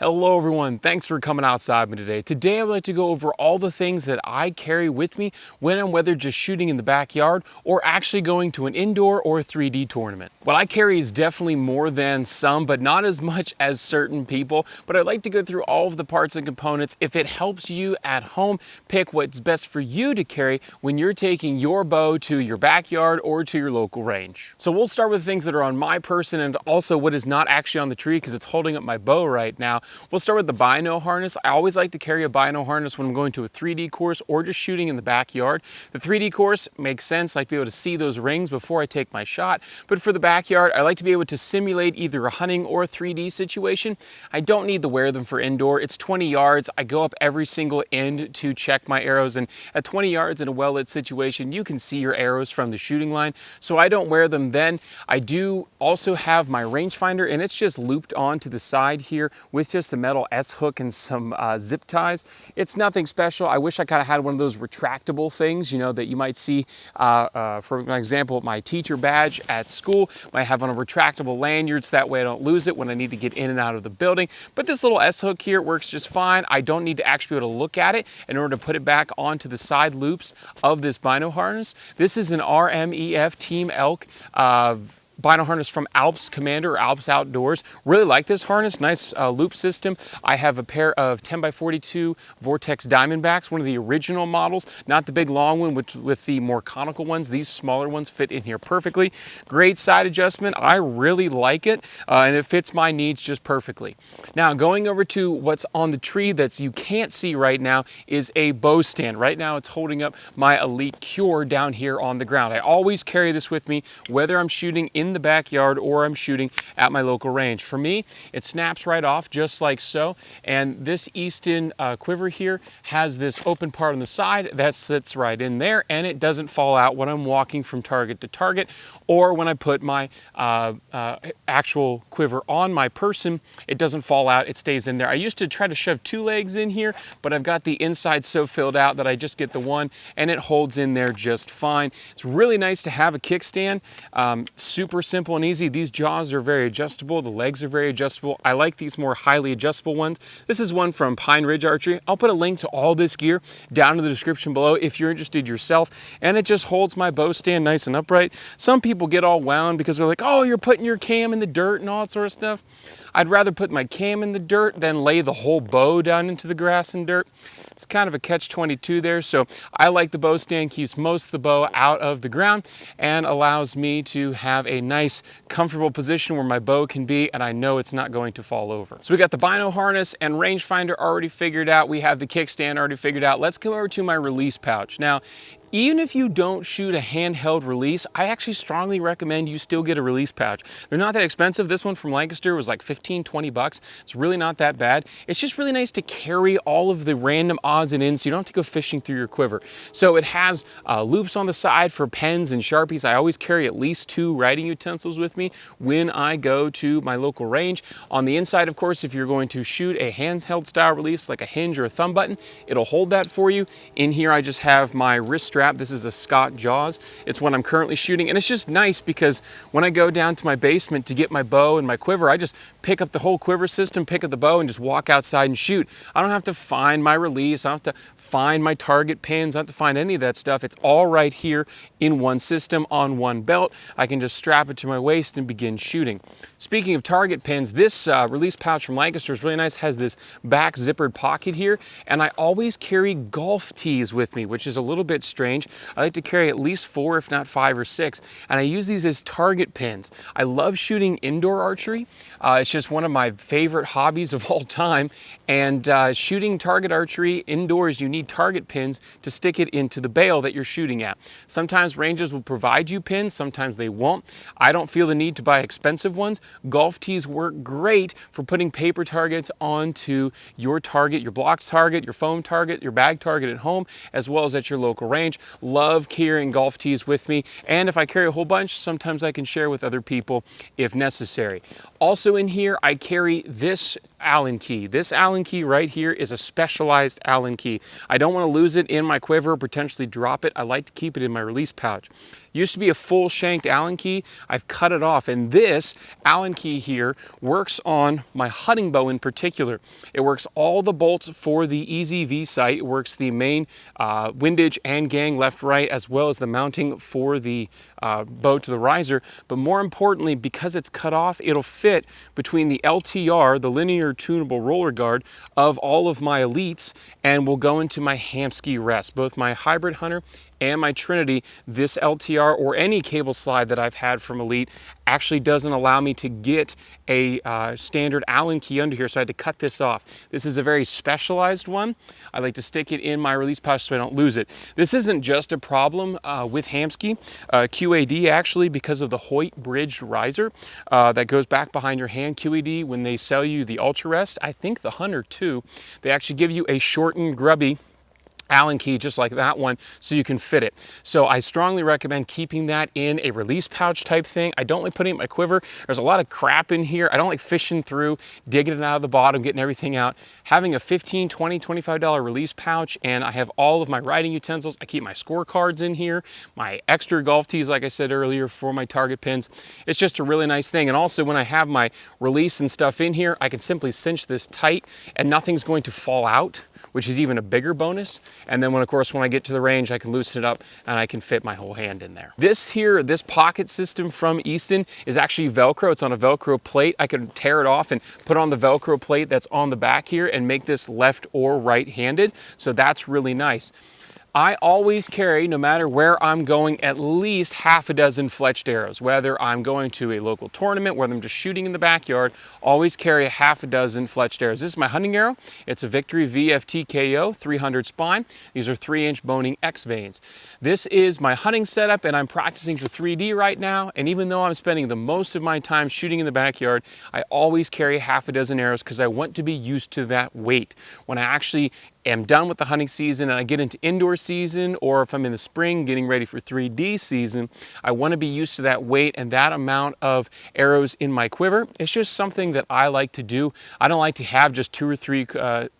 Hello everyone, thanks for coming outside with me today. Today I would like to go over all the things that I carry with me when I'm whether just shooting in the backyard or actually going to an indoor or 3D tournament. What I carry is definitely more than some, but not as much as certain people, but I'd like to go through all of the parts and components. If it helps you at home, pick what's best for you to carry when you're taking your bow to your backyard or to your local range. So we'll start with things that are on my person and also what is not actually on the tree because it's holding up my bow right now. We'll start with the bino harness. I always like to carry a bino harness when I'm going to a 3D course or just shooting in the backyard. The 3D course makes sense. I like to be able to see those rings before I take my shot. But for the backyard, I like to be able to simulate either a hunting or a 3D situation. I don't need to wear them for indoor. It's 20 yards. I go up every single end to check my arrows. And at 20 yards in a well-lit situation, you can see your arrows from the shooting line. So I don't wear them then. I do also have my rangefinder, and it's just looped onto the side here with just a metal S-hook and some zip ties. It's nothing special. I wish I kind of had one of those retractable things, you know, that you might see, for an example, my teacher badge at school. Might have on a retractable lanyard so that way I don't lose it when I need to get in and out of the building. But this little S-hook here works just fine. I don't need to actually be able to look at it in order to put it back onto the side loops of this bino harness. This is an RMEF Team Elk bino harness from Alps Commander or Alps Outdoors. Really like this harness, nice loop system. I have a pair of 10x42 Vortex Diamondbacks, one of the original models, not the big long one with the more conical ones. These smaller ones fit in here perfectly. Great side adjustment. I really like it and it fits my needs just perfectly. Now going over to what's on the tree that you can't see right now is a bow stand. Right now it's holding up my Elite Kure down here on the ground. I always carry this with me whether I'm shooting in the backyard or I'm shooting at my local range. For me, it snaps right off just like so, and this Easton quiver here has this open part on the side that sits right in there, and it doesn't fall out when I'm walking from target to target or when I put my actual quiver on my person. It doesn't fall out, it stays in there. I used to try to shove two legs in here, but I've got the inside so filled out that I just get the one and it holds in there just fine. It's really nice to have a kickstand. Super simple and easy. These jaws are very adjustable. The legs are very adjustable. I like these more highly adjustable ones. This is one from Pine Ridge Archery. I'll put a link to all this gear down in the description below if you're interested yourself. And it just holds my bow stand nice and upright. Some people get all wound because they're like, oh, you're putting your cam in the dirt and all that sort of stuff. I'd rather put my cam in the dirt than lay the whole bow down into the grass and dirt. It's kind of a catch-22 there, so I like the bow stand, keeps most of the bow out of the ground and allows me to have a nice, comfortable position where my bow can be, and I know it's not going to fall over. So we got the bino harness and rangefinder already figured out. We have the kickstand already figured out. Let's come over to my release pouch. Now, even if you don't shoot a handheld release, I actually strongly recommend you still get a release pouch. They're not that expensive. This one from Lancaster was like 15, 20 bucks. It's really not that bad. It's just really nice to carry all of the random odds and ends so you don't have to go fishing through your quiver. So it has loops on the side for pens and Sharpies. I always carry at least 2 writing utensils with me when I go to my local range. On the inside, of course, if you're going to shoot a handheld style release like a hinge or a thumb button, it'll hold that for you. In here, I just have my wrist strap. This is a Scott Jaws. It's what I'm currently shooting, and it's just nice because when I go down to my basement to get my bow and my quiver, I just pick up the whole quiver system, pick up the bow, and just walk outside and shoot. I don't have to find my release. I don't have to find my target pins. I don't have to find any of that stuff. It's all right here in one system on one belt. I can just strap it to my waist and begin shooting. Speaking of target pins, this release pouch from Lancaster is really nice. It has this back zippered pocket here, and I always carry golf tees with me, which is a little bit strange. I like to carry at least 4, if not 5 or 6, and I use these as target pins. I love shooting indoor archery. It's just one of my favorite hobbies of all time, and shooting target archery indoors, you need target pins to stick it into the bale that you're shooting at. Sometimes ranges will provide you pins, sometimes they won't. I don't feel the need to buy expensive ones. Golf tees work great for putting paper targets onto your target, your blocks target, your foam target, your bag target at home, as well as at your local range. Love carrying golf tees with me, and if I carry a whole bunch, sometimes I can share with other people if necessary. Also in here, I carry this Allen key. This Allen key right here is a specialized Allen key. I don't want to lose it in my quiver, potentially drop it. I like to keep it in my release pouch. Used to be a full shanked Allen key. I've cut it off, and this Allen key here works on my hunting bow in particular. It works all the bolts for the EZV sight. It works the main windage and gang left, right, as well as the mounting for the bow to the riser. But more importantly, because it's cut off, it'll fit between the LTR, the linear tunable roller guard, of all of my elites, and will go into my Hamskea rest, both my hybrid hunter and my Trinity. This LTR or any cable slide that I've had from Elite actually doesn't allow me to get a standard Allen key under here, so I had to cut this off. This is a very specialized one. I like to stick it in my release pouch so I don't lose it. This isn't just a problem with Hamskea, QAD actually, because of the Hoyt bridge riser that goes back behind your hand. QAD, when they sell you the Ultra Rest, I think the Hunter too, they actually give you a shortened grubby Allen key just like that one so you can fit it. So I strongly recommend keeping that in a release pouch type thing. I don't like putting it in my quiver. There's a lot of crap in here. I don't like fishing through, digging it out of the bottom, getting everything out. Having a $15, $20, $25 release pouch, and I have all of my riding utensils. I keep my scorecards in here, my extra golf tees, like I said earlier, for my target pins. It's just a really nice thing. And also when I have my release and stuff in here, I can simply cinch this tight and nothing's going to fall out, which is even a bigger bonus. And then when I get to the range, I can loosen it up and I can fit my whole hand in there. This pocket system from Easton is actually Velcro. It's on a Velcro plate. I can tear it off and put on the Velcro plate that's on the back here and make this left or right-handed. So that's really nice. I always carry, no matter where I'm going, at least half a dozen fletched arrows. Whether I'm going to a local tournament, whether I'm just shooting in the backyard, always carry a half a dozen fletched arrows. This is my hunting arrow. It's a Victory VFTKO 300 spine. These are 3-inch Bohning X vanes. This is my hunting setup, and I'm practicing for 3D right now. And even though I'm spending the most of my time shooting in the backyard, I always carry half a dozen arrows because I want to be used to that weight. When I actually am done with the hunting season and I get into indoor season, or if I'm in the spring getting ready for 3D season, I want to be used to that weight and that amount of arrows in my quiver. It's just something that I like to do. I don't like to have just 2 or 3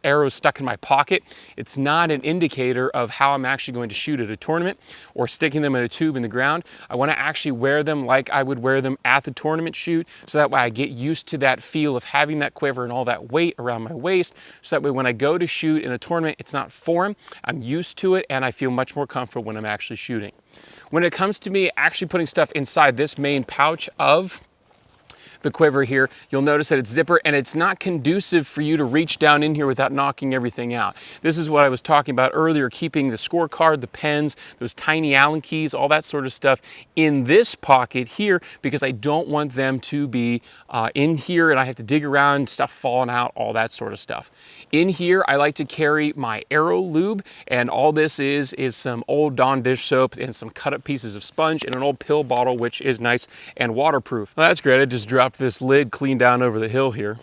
arrows stuck in my pocket. It's not an indicator of how I'm actually going to shoot at a tournament or sticking them in a tube in the ground. I want to actually wear them like I would wear them at the tournament shoot, so that way I get used to that feel of having that quiver and all that weight around my waist, so that way when I go to shoot in a tournament, it's not foreign. I'm used to it and I feel much more comfortable when I'm actually shooting. When it comes to me actually putting stuff inside this main pouch of the quiver here, you'll notice that it's zipper and it's not conducive for you to reach down in here without knocking everything out. This is what I was talking about earlier, keeping the scorecard, the pens, those tiny Allen keys, all that sort of stuff in this pocket here, because I don't want them to be in here and I have to dig around, stuff falling out, all that sort of stuff. In here, I like to carry my Arrow Lube, and all this is some old Dawn dish soap and some cut up pieces of sponge and an old pill bottle, which is nice and waterproof. Well, that's great. I just dropped this lid clean down over the hill here.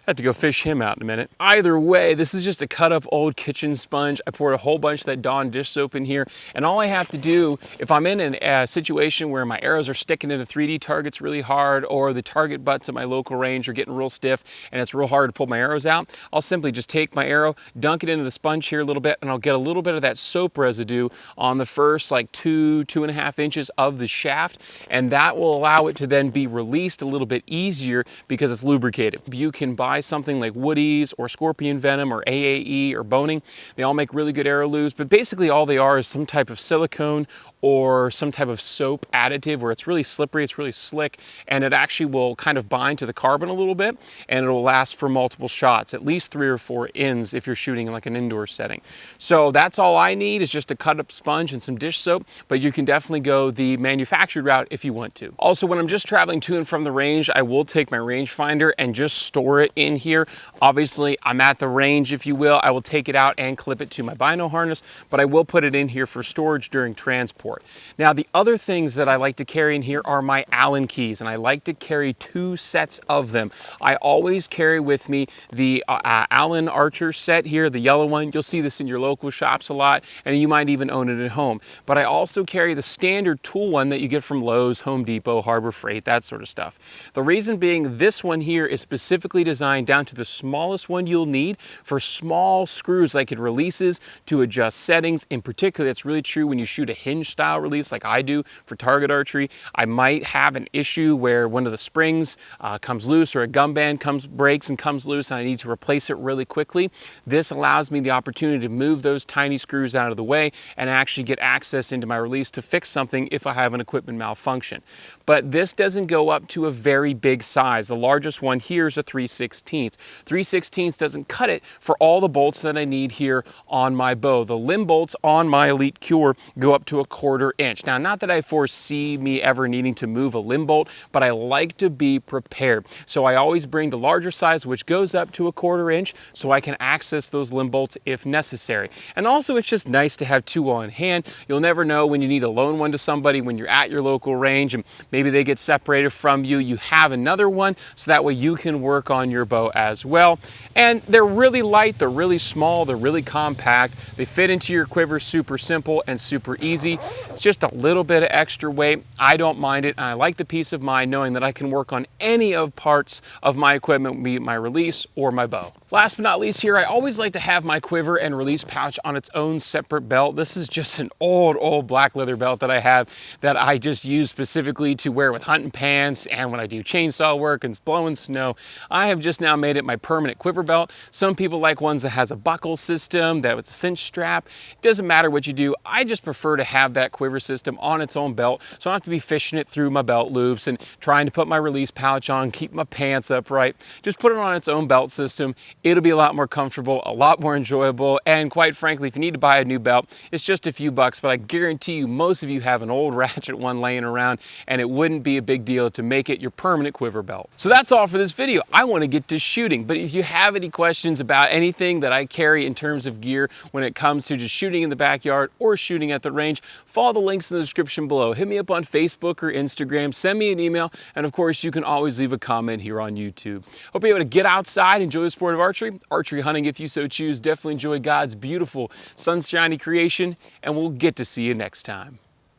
I have to go fish him out in a minute. Either way, this is just a cut up old kitchen sponge. I poured a whole bunch of that Dawn dish soap in here, and all I have to do, if I'm in a situation where my arrows are sticking into 3D targets really hard, or the target butts at my local range are getting real stiff and it's real hard to pull my arrows out, I'll simply just take my arrow, dunk it into the sponge here a little bit, and I'll get a little bit of that soap residue on the first like 2.5 inches of the shaft, and that will allow it to then be released a little bit easier because it's lubricated. You can buy something like Woody's or Scorpion Venom or AAE or Bohning. They all make really good arrow lubes, but basically all they are is some type of silicone or some type of soap additive where it's really slippery, it's really slick, and it actually will kind of bind to the carbon a little bit, and it'll last for multiple shots, at least 3 or 4 ins if you're shooting in like an indoor setting. So that's all I need, is just a cut up sponge and some dish soap, but you can definitely go the manufactured route if you want to. Also, when I'm just traveling to and from the range, I will take my rangefinder and just store it in here. Obviously, I'm at the range, if you will. I will take it out and clip it to my bino harness, but I will put it in here for storage during transport. Now, the other things that I like to carry in here are my Allen keys, and I like to carry 2 sets of them. I always carry with me the Allen Archer set here, the yellow one. You'll see this in your local shops a lot, and you might even own it at home. But I also carry the standard tool one that you get from Lowe's, Home Depot, Harbor Freight, that sort of stuff. The reason being, this one here is specifically designed design down to the smallest one you'll need for small screws like it releases to adjust settings. In particular, that's really true when you shoot a hinge style release like I do for target archery. I might have an issue where one of the springs comes loose, or a gum band breaks and comes loose, and I need to replace it really quickly. This allows me the opportunity to move those tiny screws out of the way and actually get access into my release to fix something if I have an equipment malfunction. But this doesn't go up to a very big size. The largest one here is a 3/16. 3/16 doesn't cut it for all the bolts that I need here on my bow. The limb bolts on my Elite Kure go up to a 1/4 inch. Now, not that I foresee me ever needing to move a limb bolt, but I like to be prepared. So I always bring the larger size, which goes up to a 1/4 inch, so I can access those limb bolts if necessary. And also, it's just nice to have two on hand. You'll never know when you need to loan one to somebody when you're at your local range and maybe they get separated from you. You have another one, so that way you can work on your bow as well. And they're really light, they're really small, they're really compact. They fit into your quiver super simple and super easy. It's just a little bit of extra weight. I don't mind it, and I like the peace of mind knowing that I can work on any of parts of my equipment, be it my release or my bow. Last but not least here, I always like to have my quiver and release pouch on its own separate belt. This is just an old black leather belt that I have that I just use specifically to wear with hunting pants and when I do chainsaw work and blowing snow. I have just now made it my permanent quiver belt. Some people like ones that has a buckle system, that with a cinch strap. It doesn't matter what you do. I just prefer to have that quiver system on its own belt, so I don't have to be fishing it through my belt loops and trying to put my release pouch on, keep my pants upright. Just put it on its own belt system. It'll be a lot more comfortable, a lot more enjoyable, and quite frankly, if you need to buy a new belt, it's just a few bucks, but I guarantee you most of you have an old ratchet one laying around, and it wouldn't be a big deal to make it your permanent quiver belt. So that's all for this video. I want to get to shooting, but if you have any questions about anything that I carry in terms of gear when it comes to just shooting in the backyard or shooting at the range, follow the links in the description below. Hit me up on Facebook or Instagram, send me an email, and of course, you can always leave a comment here on YouTube. Hope you're able to get outside, enjoy the sport of archery hunting if you so choose. Definitely enjoy God's beautiful sunshiny creation, and we'll get to see you next time.